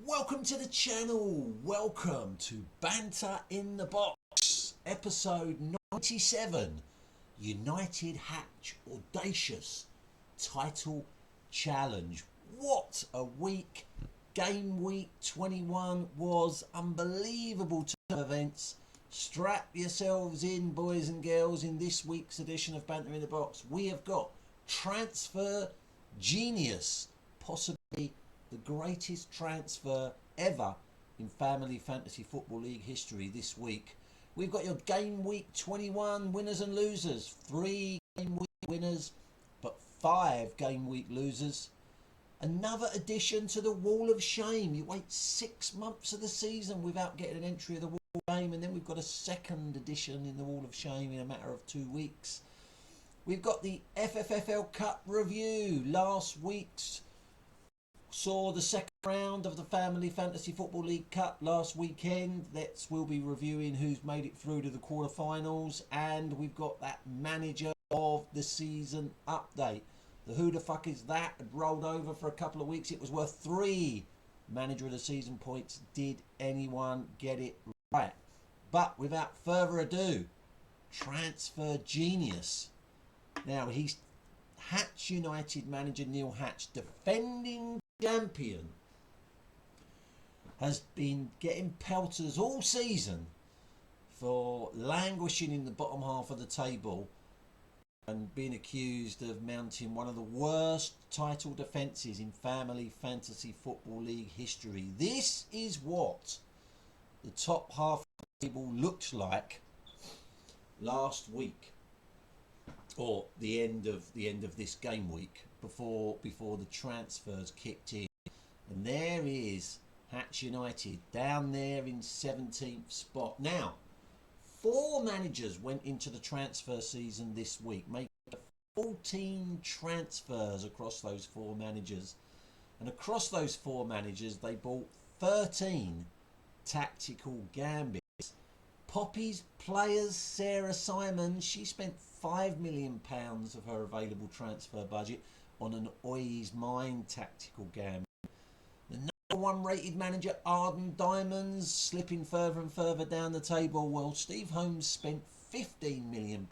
Welcome to the channel. Welcome to Banter in the Box, episode 97. United Hatch Audacious title challenge. What a week. Game week 21 was unbelievable turn of events. Strap yourselves in, boys and girls. In this week's edition of Banter in the Box, we have got transfer genius, possibly the greatest transfer ever in Family Fantasy Football League history this week. We've got your Game Week 21 winners and losers. 3 Game Week winners, but 5 Game Week losers. Another addition to the Wall of Shame. You wait 6 months of the season without getting an entry of the Wall of Shame, and then we've got a second addition in the Wall of Shame in a matter of 2 weeks. We've got the FFFL Cup review. Last week's saw the second round of the Family Fantasy Football League Cup last weekend. We'll be reviewing who's made it through to the quarterfinals, and we've got that manager of the season update. The who the fuck is that had rolled over for a couple of weeks. It was worth 3 manager of the season points. Did anyone get it right? But without further ado, transfer genius. Now he's Hatch United manager Neil Hatch, defending champion, has been getting pelters all season for languishing in the bottom half of the table and being accused of mounting one of the worst title defences in Family Fantasy Football League history. This is what the top half of the table looked like last week, or the end of this game week before the transfers kicked in. And there is Hatch United down there in 17th spot. Now, 4 managers went into the transfer season this week, making 14 transfers across those 4 managers. And across those 4 managers, they bought 13 tactical gambits. Poppy's players, Sarah Simon, she spent £5 million of her available transfer budget on an Oi's Mind tactical gambit. The number 1 rated manager, Arden Diamonds, slipping further and further down the table. Well, Steve Holmes spent £15 million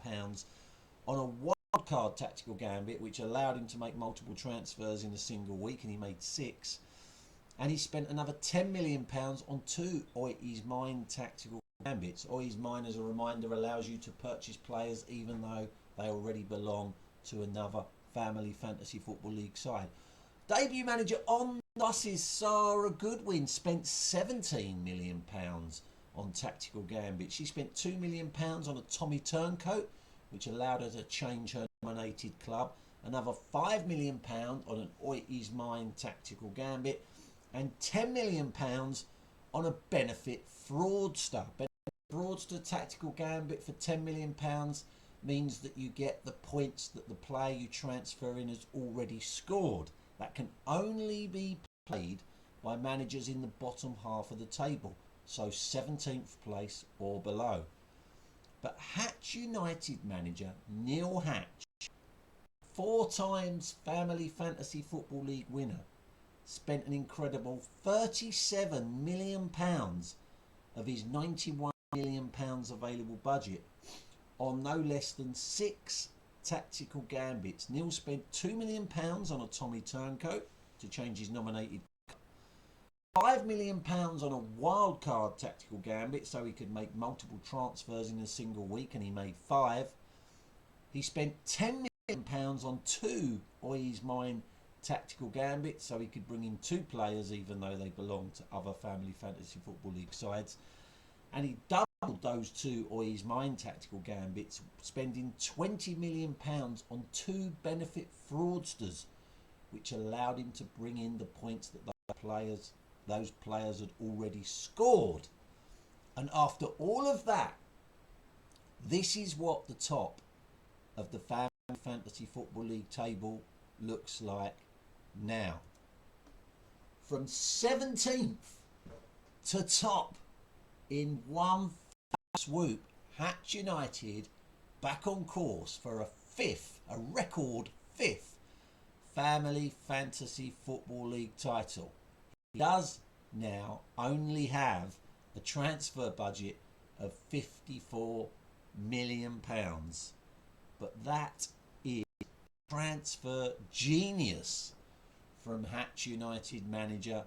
on a wildcard tactical gambit, which allowed him to make multiple transfers in a single week, and he made 6. And he spent another £10 million on 2 Oi's Mind tactical gambits. Oi's Mind, as a reminder, allows you to purchase players even though they already belong to another Family Fantasy Football League side. Debut manager on buses, Sarah Goodwin, spent £17 million on tactical gambits. She spent £2 million on a Tommy Turncoat, which allowed her to change her nominated club. Another £5 million on an Oi's Mind tactical gambit, and £10 million on a benefit fraudster. Fraudster tactical gambit for £10 million means that you get the points that the player you transfer in has already scored. That can only be played by managers in the bottom half of the table, so 17th place or below. But Hatch United manager Neil Hatch, 4 times Family Fantasy Football League winner, spent an incredible £37 million of his £91 million available budget on no less than 6 tactical gambits. Neil spent £2 million on a Tommy Turncoat to change his nominated, £5 million on a wildcard tactical gambit so he could make multiple transfers in a single week, and he made 5. He spent £10 million on 2 Oi's Mind tactical gambits so he could bring in 2 players even though they belong to other Family Fantasy Football League sides. And he doubled those 2 Oi's Mind tactical gambits, spending £20 million on 2 benefit fraudsters, which allowed him to bring in the points that those players had already scored. And after all of that, this is what the top of the Family Fantasy Football League table looks like now. From 17th to top in one swoop, Hatch United back on course for a record 5th Family Fantasy Football League title. He does now only have a transfer budget of £54 million. But that is transfer genius from Hatch United manager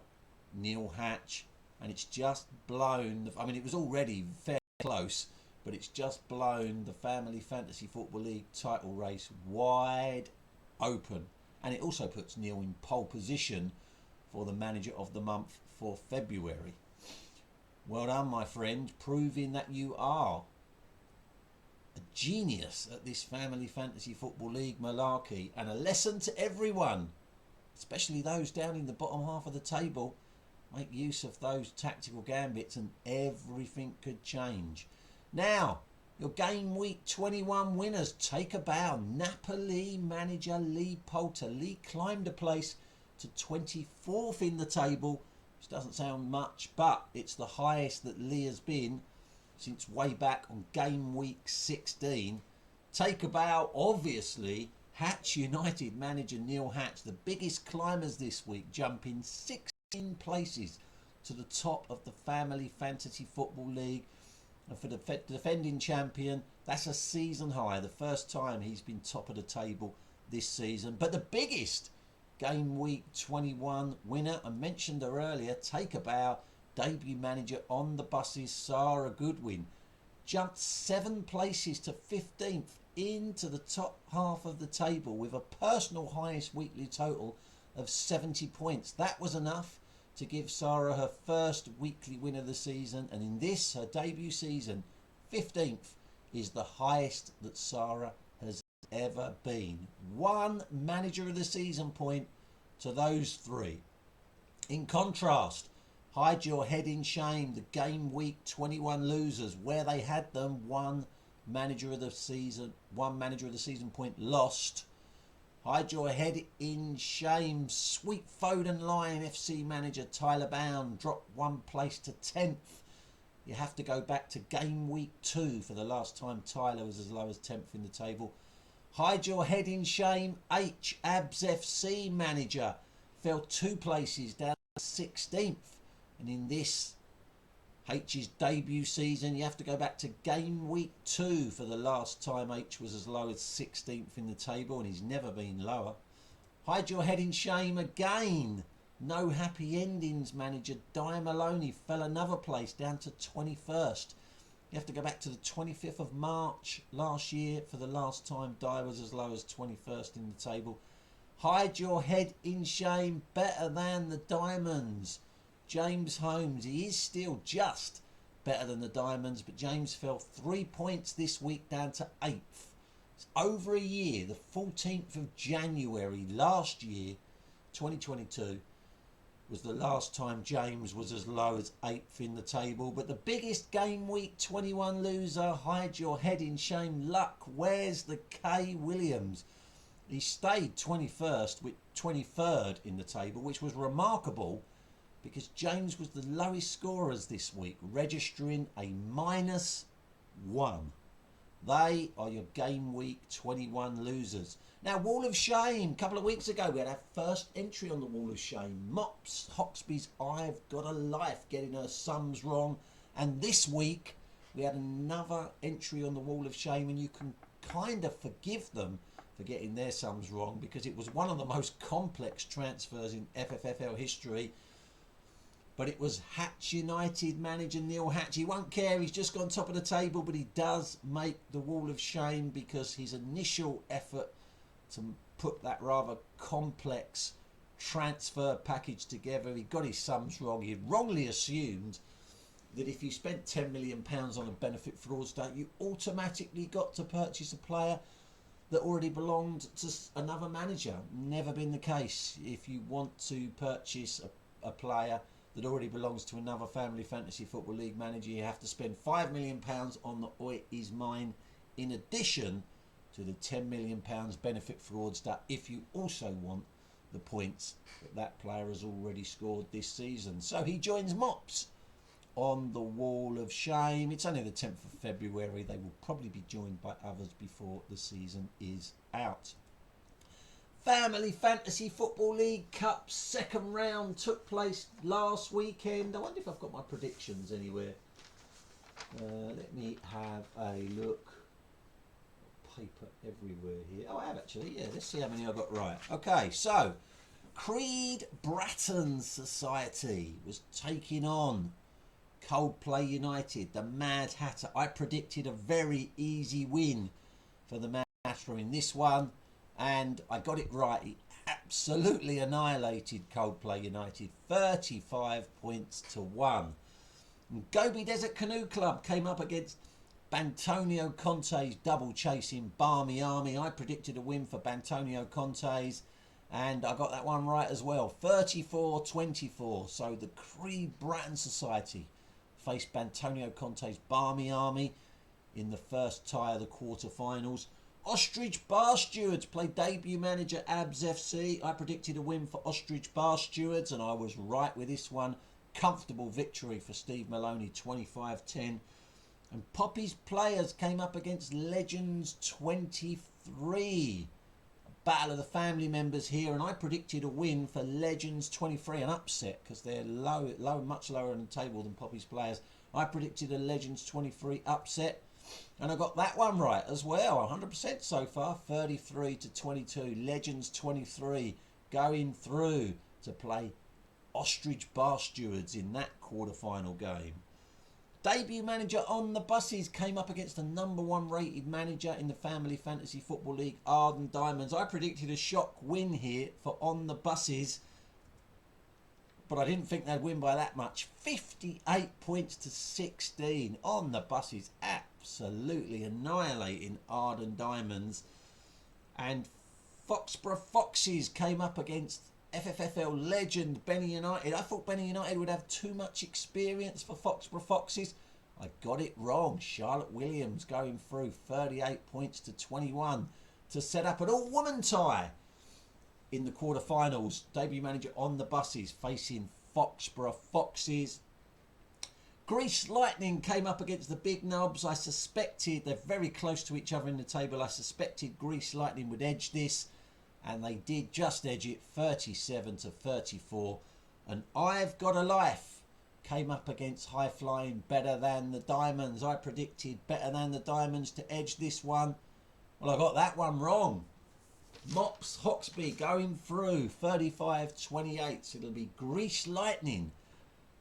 Neil Hatch, and it's just blown. I mean, it was already fairly close, but it's just blown the Family Fantasy Football League title race wide open, and it also puts Neil in pole position for the manager of the month for February. Well done, my friend, proving that you are a genius at this Family Fantasy Football League malarkey, and a lesson to everyone, especially those down in the bottom half of the table. Make use of those tactical gambits and everything could change. Now, your game week 21 winners take a bow. Napoli manager Lee Poulter. Lee climbed a place to 24th in the table, which doesn't sound much, but it's the highest that Lee has been since way back on game week 16. Take a bow, obviously, Hatch United manager Neil Hatch, the biggest climbers this week, jumping 16 places to the top of the Family Fantasy Football League. And for the defending champion, that's a season high, the first time he's been top of the table this season. But the biggest game week 21 winner, I mentioned her earlier, take a bow, debut manager on the buses, Sarah Goodwin, jumped 7 places to 15th into the top half of the table with a personal highest weekly total of 70 points. That was enough to give Sarah her first weekly win of the season, and in this, her debut season, 15th is the highest that Sarah has ever been. 1 manager of the season point to those 3. In contrast, hide your head in shame, the game week 21 losers, where they had them, 1 manager of the season point lost. Hide your head in shame. Sweet Foden Lion FC manager Tyler Bound dropped 1 place to 10th. You have to go back to game week 2 for the last time Tyler was as low as 10th in the table. Hide your head in shame. H Abs FC manager fell 2 places down to 16th. And in this H's debut season, you have to go back to game week 2 for the last time H was as low as 16th in the table, and he's never been lower. Hide your head in shame again. No happy endings manager Di Maloney fell another place down to 21st. You have to go back to the 25th of March last year for the last time Di was as low as 21st in the table. Hide your head in shame. Better than the Diamonds, James Holmes. He is still just better than the Diamonds, but James fell 3 points this week down to 8th. It's over a year, the 14th of January last year, 2022, was the last time James was as low as 8th in the table. But the biggest game week 21 loser, hide your head in shame, luck. Where's the K Williams? He stayed 21st with 23rd in the table, which was remarkable because James was the lowest scorers this week, registering a -1. They are your game week 21 losers. Now, Wall of Shame. A couple of weeks ago, we had our first entry on the Wall of Shame. Mops Hoxby's I've Got a Life, getting her sums wrong. And this week, we had another entry on the Wall of Shame, and you can kind of forgive them for getting their sums wrong because it was one of the most complex transfers in FFFL history. But it was Hatch United manager Neil Hatch. He won't care, he's just gone top of the table, but he does make the Wall of Shame because his initial effort to put that rather complex transfer package together, he got his sums wrong. He had wrongly assumed that if you spent £10 million on a benefit fraudster, you automatically got to purchase a player that already belonged to another manager. Never been the case. If you want to purchase a player that already belongs to another Family Fantasy Football League manager, you have to spend £5 million on the Oi Is Mine, in addition to the £10 million benefit fraudster, if you also want the points that player has already scored this season. So he joins Mops on the Wall of Shame. It's only the 10th of February. They will probably be joined by others before the season is out. Family Fantasy Football League Cup second round took place last weekend. I wonder if I've got my predictions anywhere. Let me have a look. Paper everywhere here. Oh, I have actually. Yeah, let's see how many I got right. Okay, so Creed Bratton Society was taking on Coldplay United, the Mad Hatter. I predicted a very easy win for the Mad Hatter in this one, and I got it right. He absolutely annihilated Coldplay United, 35 points to 1. And Gobi Desert Canoe Club came up against Bantonio Conte's double chasing Barmy Army. I predicted a win for Bantonio Conte's, and I got that one right as well, 34-24. So the Creed Bratton Society faced Bantonio Conte's Barmy Army in the first tie of the quarterfinals. Ostrich Bar Stewards played debut manager Abs FC. I predicted a win for Ostrich Bar Stewards, and I was right with this one. Comfortable victory for Steve Maloney, 25-10. And Poppy's Players came up against Legends 23. A battle of the family members here, and I predicted a win for Legends 23, an upset because they're much lower on the table than Poppy's Players. I predicted a Legends 23 upset, and I got that one right as well, 100% so far, 33-22. Legends 23 going through to play Ostrich Bar Stewards in that quarter-final game. Debut manager On The Buses came up against the number 1 rated manager in the Family Fantasy Football League, Arden Diamonds. I predicted a shock win here for On The Buses, but I didn't think they'd win by that much. 58 points to 16. On The Buses absolutely annihilating Arden Diamonds. And Foxborough Foxes came up against FFFL legend Benny United. I thought Benny United would have too much experience for Foxborough Foxes. I got it wrong. Charlotte Williams going through, 38 points to 21 to set up an all-woman tie in the quarterfinals. Debut manager On The Buses facing Foxborough Foxes. Grease Lightning came up against the Big Knobs. I suspected, they're very close to each other in the table, I suspected Grease Lightning would edge this, and they did just edge it, 37-34. And I've Got a Life came up against High Flying Better Than the Diamonds. I predicted Better Than the Diamonds to edge this one. Well, I got that one wrong. Mops Hawksby going through, 35-28. So it'll be Grease Lightning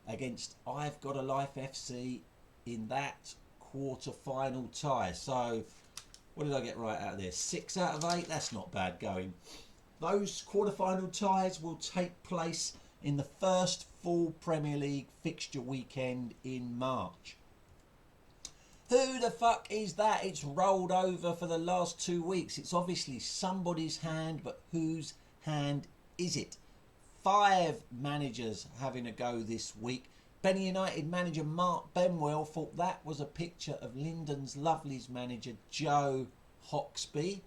against I've Got a Life FC in that quarter-final tie. So what did I get right out of there? 6 out of 8. That's not bad going. Those quarter-final ties will take place in the first full Premier League fixture weekend in March. Who the fuck is that? It's rolled over for the last 2 weeks. It's obviously somebody's hand, but whose hand is it? 5 managers having a go this week. Benny United manager Mark Benwell thought that was a picture of Lyndon's Lovely's manager Joe Hawksby.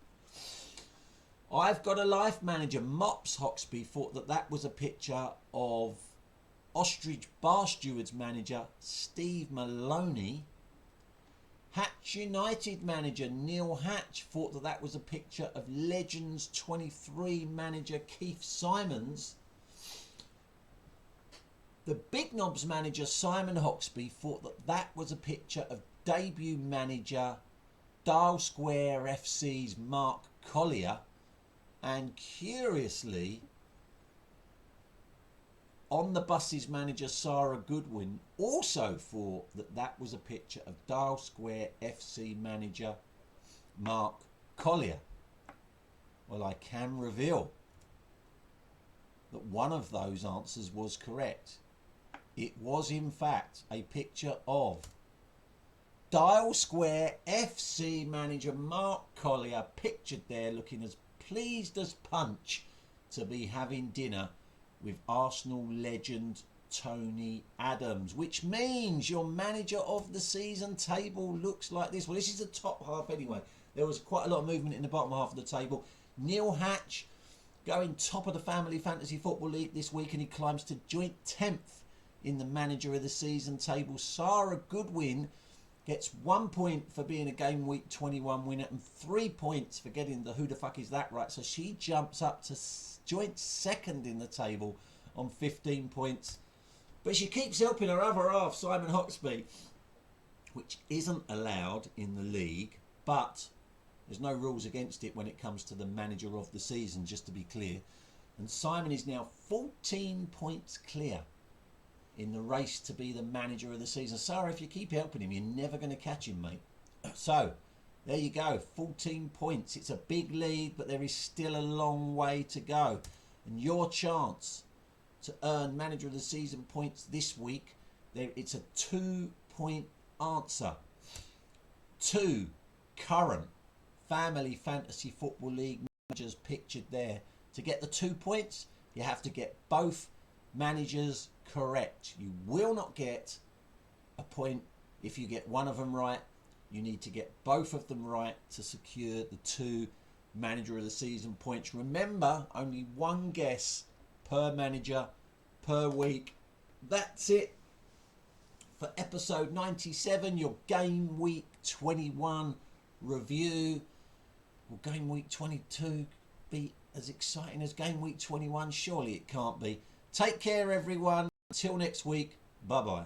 I've Got a Life manager Mops Hawksby thought that that was a picture of Ostrich Bar Stewards manager Steve Maloney. Hatch United manager Neil Hatch thought that that was a picture of Legends 23 manager Keith Simons. The Big Knobs manager Simon Hawksby thought that that was a picture of debut manager Dial Square FC's Mark Collier. And curiously, On The Buses manager Sarah Goodwin also thought that that was a picture of Dial Square FC manager Mark Collier. Well, I can reveal that one of those answers was correct. It was in fact a picture of Dial Square FC manager Mark Collier, pictured there looking as pleased as punch to be having dinner with Arsenal legend Tony Adams, which means your manager of the season table looks like this. Well, this is the top half anyway. There was quite a lot of movement in the bottom half of the table. Neil Hatch going top of the Family Fantasy Football League this week, and he climbs to joint 10th in the manager of the season table. Sarah Goodwin gets 1 point for being a game week 21 winner and 3 points for getting the who the fuck is that right. So she jumps up to joint second in the table on 15 points. But she keeps helping her other half, Simon Hoxby, which isn't allowed in the league, but there's no rules against it when it comes to the manager of the season, just to be clear. And Simon is now 14 points clear in the race to be the manager of the season. Sarah, if you keep helping him, you're never going to catch him, mate. So, there you go, 14 points. It's a big lead, but there is still a long way to go. And your chance to earn manager of the season points this week, it's a 2-point answer. 2 current family fantasy football league managers pictured there. To get the 2 points, you have to get both managers correct. You will not get a point if you get one of them right. You need to get both of them right to secure the 2 manager of the season points. Remember, only one guess per manager per week. That's it for episode 97, your game week 21 review. Will game week 22 be as exciting as game week 21? Surely it can't be. Take care, everyone. Until next week, bye bye.